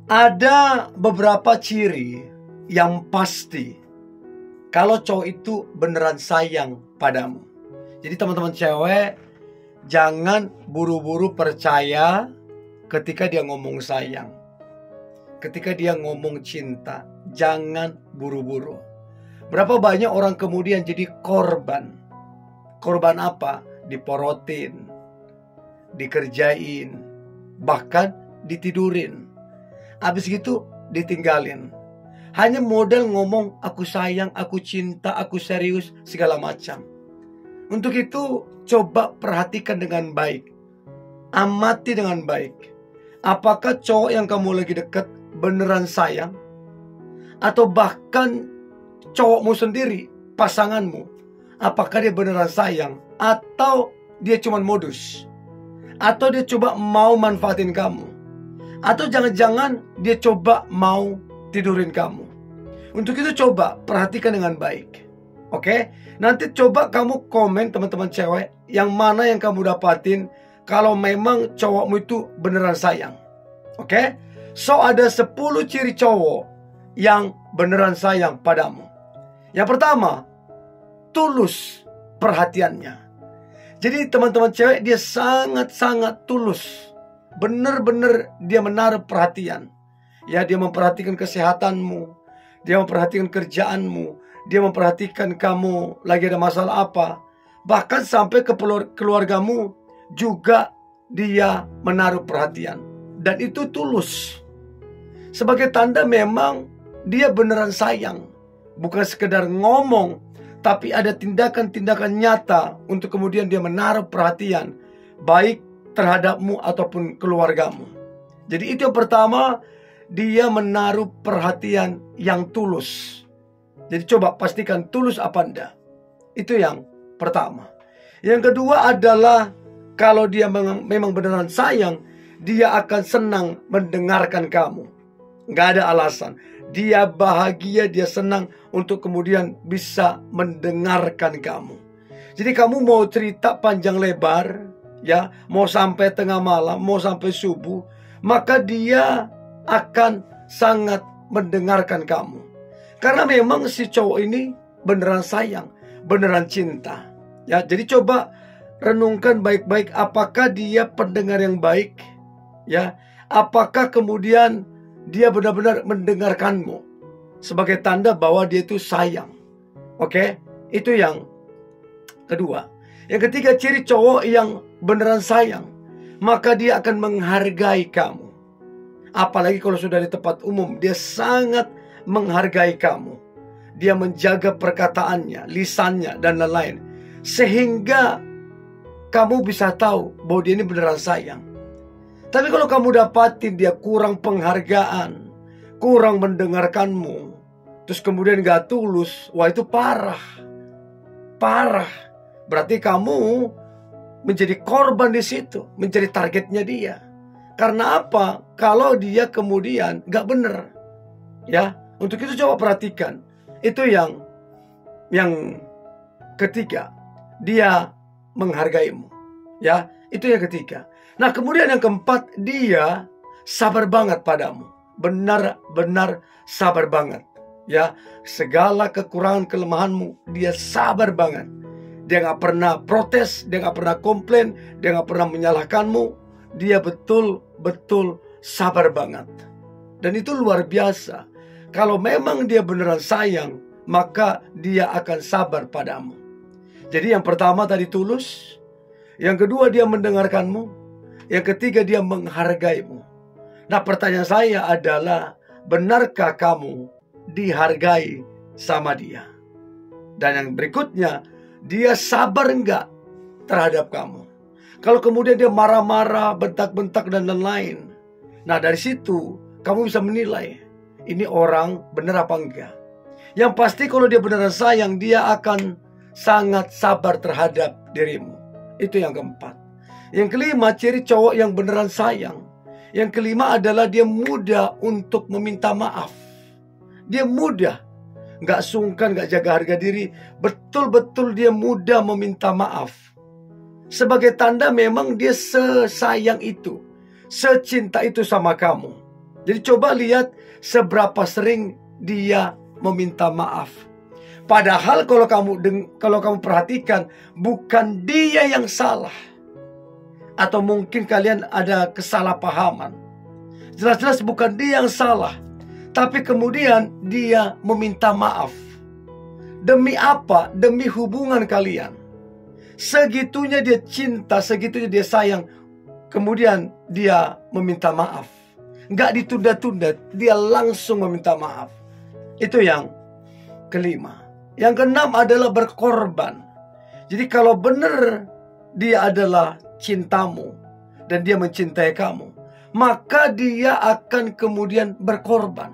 Ada beberapa ciri yang pasti kalau cowok itu beneran sayang padamu. Jadi teman-teman cewek, jangan buru-buru percaya ketika dia ngomong sayang, ketika dia ngomong cinta. Jangan buru-buru. Berapa banyak orang kemudian jadi korban. Korban apa? Diporotin, dikerjain, bahkan ditidurin. Habis gitu ditinggalin. Hanya modal ngomong aku sayang, aku cinta, aku serius, segala macam. Untuk itu coba perhatikan dengan baik. Amati dengan baik. Apakah cowok yang kamu lagi deket beneran sayang? Atau bahkan cowokmu sendiri, pasanganmu, apakah dia beneran sayang? Atau dia cuma modus? Atau dia coba mau manfaatin kamu? Atau jangan-jangan dia coba mau tidurin kamu? Untuk itu coba perhatikan dengan baik. Oke? Nanti coba kamu komen teman-teman cewek, yang mana yang kamu dapatin kalau memang cowokmu itu beneran sayang. Oke? So ada 10 ciri cowok yang beneran sayang padamu. Yang pertama, tulus perhatiannya. Jadi teman-teman cewek, dia sangat-sangat tulus. Benar-benar dia menaruh perhatian. Ya, dia memperhatikan kesehatanmu, dia memperhatikan kerjaanmu, dia memperhatikan kamu lagi ada masalah apa. Bahkan sampai ke keluargamu juga dia menaruh perhatian. Dan itu tulus. Sebagai tanda memang dia beneran sayang. Bukan sekedar ngomong, tapi ada tindakan-tindakan nyata untuk kemudian dia menaruh perhatian, baik terhadapmu ataupun keluargamu. Jadi itu yang pertama, dia menaruh perhatian yang tulus. Jadi coba pastikan tulus apa enggak. Itu yang pertama. Yang kedua adalah kalau dia memang beneran sayang, dia akan senang mendengarkan kamu. Nggak ada alasan. Dia bahagia, dia senang untuk kemudian bisa mendengarkan kamu. Jadi kamu mau cerita panjang lebar, ya, mau sampai tengah malam, mau sampai subuh, maka dia akan sangat mendengarkan kamu. Karena memang si cowok ini beneran sayang, beneran cinta. Ya, jadi coba renungkan baik-baik, apakah dia pendengar yang baik? Ya, apakah kemudian dia benar-benar mendengarkanmu sebagai tanda bahwa dia itu sayang. Oke? Itu yang kedua. Yang ketiga, ciri cowok yang beneran sayang, maka dia akan menghargai kamu. Apalagi kalau sudah di tempat umum, dia sangat menghargai kamu. Dia menjaga perkataannya, lisannya, dan lain-lain. Sehingga kamu bisa tahu bahwa dia ini beneran sayang. Tapi kalau kamu dapatin dia kurang penghargaan, kurang mendengarkanmu, terus kemudian gak tulus, wah itu parah. Parah. Berarti kamu menjadi korban di situ, menjadi targetnya dia. Karena apa? Kalau dia kemudian gak bener. Ya, untuk itu coba perhatikan. Itu yang ketiga, dia menghargaimu. Ya, itu yang ketiga. Nah, kemudian yang keempat, dia sabar banget padamu. Benar-benar sabar banget. Ya, segala kekurangan kelemahanmu, dia sabar banget. Dia gak pernah protes, dia gak pernah komplain, dia gak pernah menyalahkanmu. Dia betul-betul sabar banget. Dan itu luar biasa. Kalau memang dia beneran sayang, maka dia akan sabar padamu. Jadi yang pertama tadi tulus. Yang kedua dia mendengarkanmu. Yang ketiga dia menghargaimu. Nah, pertanyaan saya adalah, benarkah kamu dihargai sama dia? Dan yang berikutnya, dia sabar enggak terhadap kamu? Kalau kemudian dia marah-marah, bentak-bentak dan lain-lain, nah dari situ kamu bisa menilai ini orang benar apa enggak. Yang pasti kalau dia benar sayang, dia akan sangat sabar terhadap dirimu. Itu yang keempat. Yang kelima, ciri cowok yang beneran sayang. Yang kelima adalah dia mudah untuk meminta maaf. Dia mudah, gak sungkan, gak jaga harga diri. Betul-betul dia mudah meminta maaf. Sebagai tanda memang dia sesayang itu, secinta itu sama kamu. Jadi coba lihat seberapa sering dia meminta maaf. Padahal kalau kamu perhatikan, bukan dia yang salah. Atau mungkin kalian ada kesalahpahaman. Jelas-jelas bukan dia yang salah. Tapi kemudian dia meminta maaf. Demi apa? Demi hubungan kalian. Segitunya dia cinta, segitunya dia sayang. Kemudian dia meminta maaf. Nggak ditunda-tunda, dia langsung meminta maaf. Itu yang kelima. Yang keenam adalah berkorban. Jadi kalau benar dia adalah cintamu dan dia mencintai kamu, maka dia akan kemudian berkorban.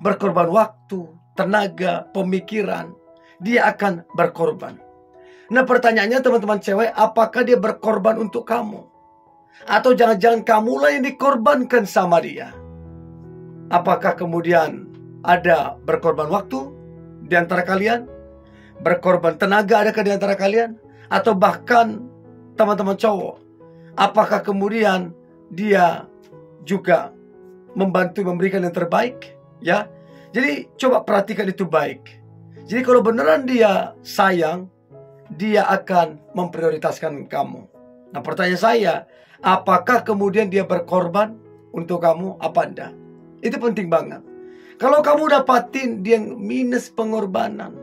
Berkorban waktu, tenaga, pemikiran. Dia akan berkorban. Nah pertanyaannya teman-teman cewek, apakah dia berkorban untuk kamu? Atau jangan-jangan kamulah yang dikorbankan sama dia? Apakah kemudian ada berkorban waktu di antara kalian? Berkorban tenaga adakah di antara kalian? Atau bahkan teman-teman cowok, apakah kemudian dia juga membantu memberikan yang terbaik? Ya, jadi coba perhatikan itu baik. Jadi kalau beneran dia sayang, dia akan memprioritaskan kamu. Nah pertanyaan saya, apakah kemudian dia berkorban untuk kamu apa enggak? Itu penting banget. Kalau kamu dapatin dia minus pengorbanan,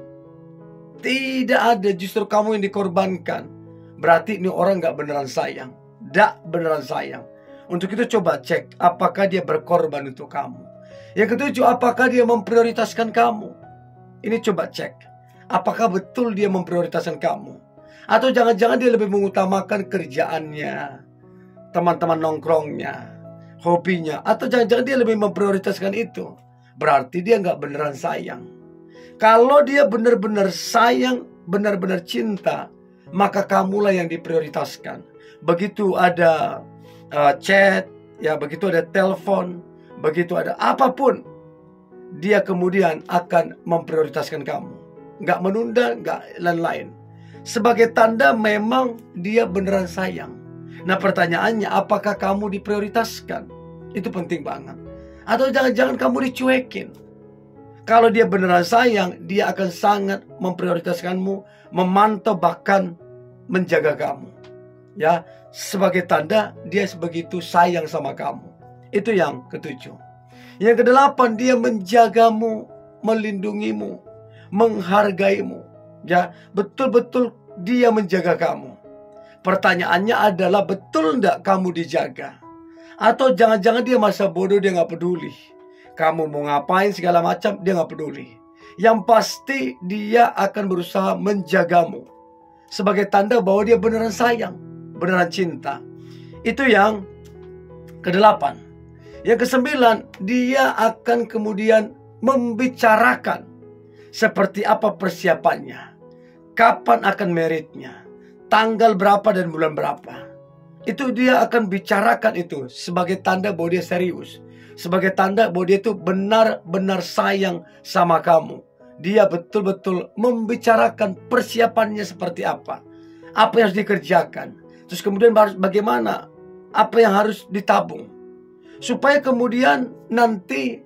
tidak ada, justru kamu yang dikorbankan, berarti ini orang gak beneran sayang. Gak beneran sayang. Untuk itu coba cek, apakah dia berkorban untuk kamu. Yang ketujuh, apakah dia memprioritaskan kamu. Ini coba cek, apakah betul dia memprioritaskan kamu. Atau jangan-jangan dia lebih mengutamakan kerjaannya, teman-teman nongkrongnya, hobinya. Atau jangan-jangan dia lebih memprioritaskan itu. Berarti dia gak beneran sayang. Kalau dia benar-benar sayang, benar-benar cinta, maka kamulah yang diprioritaskan. Begitu ada chat, ya begitu ada telepon, begitu ada apapun, dia kemudian akan memprioritaskan kamu. Nggak menunda, nggak lain-lain. Sebagai tanda memang dia beneran sayang. Nah pertanyaannya, apakah kamu diprioritaskan? Itu penting banget. Atau jangan-jangan kamu dicuekin. Kalau dia beneran sayang, dia akan sangat memprioritaskanmu, memantau bahkan menjaga kamu. Ya, sebagai tanda dia sebegitu sayang sama kamu. Itu yang ketujuh. Yang kedelapan, dia menjagamu, melindungimu, menghargaimu. Ya, betul-betul dia menjaga kamu. Pertanyaannya adalah, betul enggak kamu dijaga? Atau jangan-jangan dia masa bodoh, dia gak peduli. Kamu mau ngapain segala macam, dia gak peduli. Yang pasti dia akan berusaha menjagamu. Sebagai tanda bahwa dia beneran sayang, beneran cinta. Itu yang kedelapan. Yang kesembilan, dia akan kemudian membicarakan seperti apa persiapannya, kapan akan meritnya, tanggal berapa dan bulan berapa. Itu dia akan bicarakan itu sebagai tanda bahwa dia serius, sebagai tanda bahwa dia itu benar-benar sayang sama kamu. Dia betul-betul membicarakan persiapannya seperti apa yang harus dikerjakan, terus kemudian bagaimana, apa yang harus ditabung, supaya kemudian nanti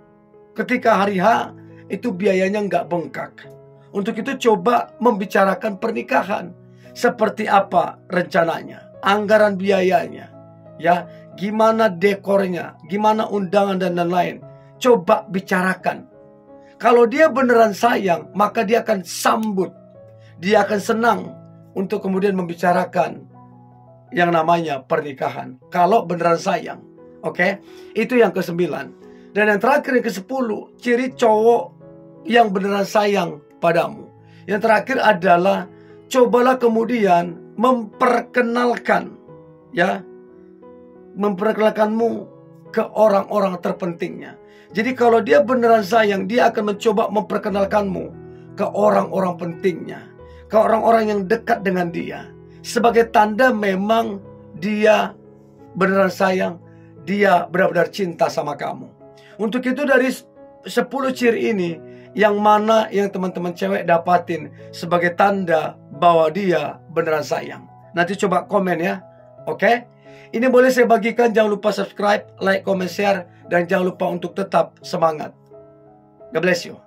ketika hari H itu biayanya nggak bengkak. Untuk itu coba membicarakan pernikahan, seperti apa rencananya, anggaran biayanya, ya, gimana dekornya, gimana undangan dan lain-lain. Coba bicarakan. Kalau dia beneran sayang, maka dia akan sambut. Dia akan senang untuk kemudian membicarakan yang namanya pernikahan. Kalau beneran sayang. Oke? Itu yang ke-9. Dan yang terakhir, yang ke-10, ciri cowok yang beneran sayang padamu. Yang terakhir adalah, cobalah kemudian memperkenalkan, ya, memperkenalkanmu ke orang-orang terpentingnya. Jadi kalau dia beneran sayang, dia akan mencoba memperkenalkanmu ke orang-orang pentingnya, ke orang-orang yang dekat dengan dia, sebagai tanda memang dia beneran sayang, dia benar-benar cinta sama kamu. Untuk itu dari 10 ciri ini, yang mana yang teman-teman cewek dapatin sebagai tanda bahwa dia beneran sayang? Nanti coba komen ya. Oke? Ini boleh saya bagikan. Jangan lupa subscribe, like, comment, share. Dan jangan lupa untuk tetap semangat. God bless you.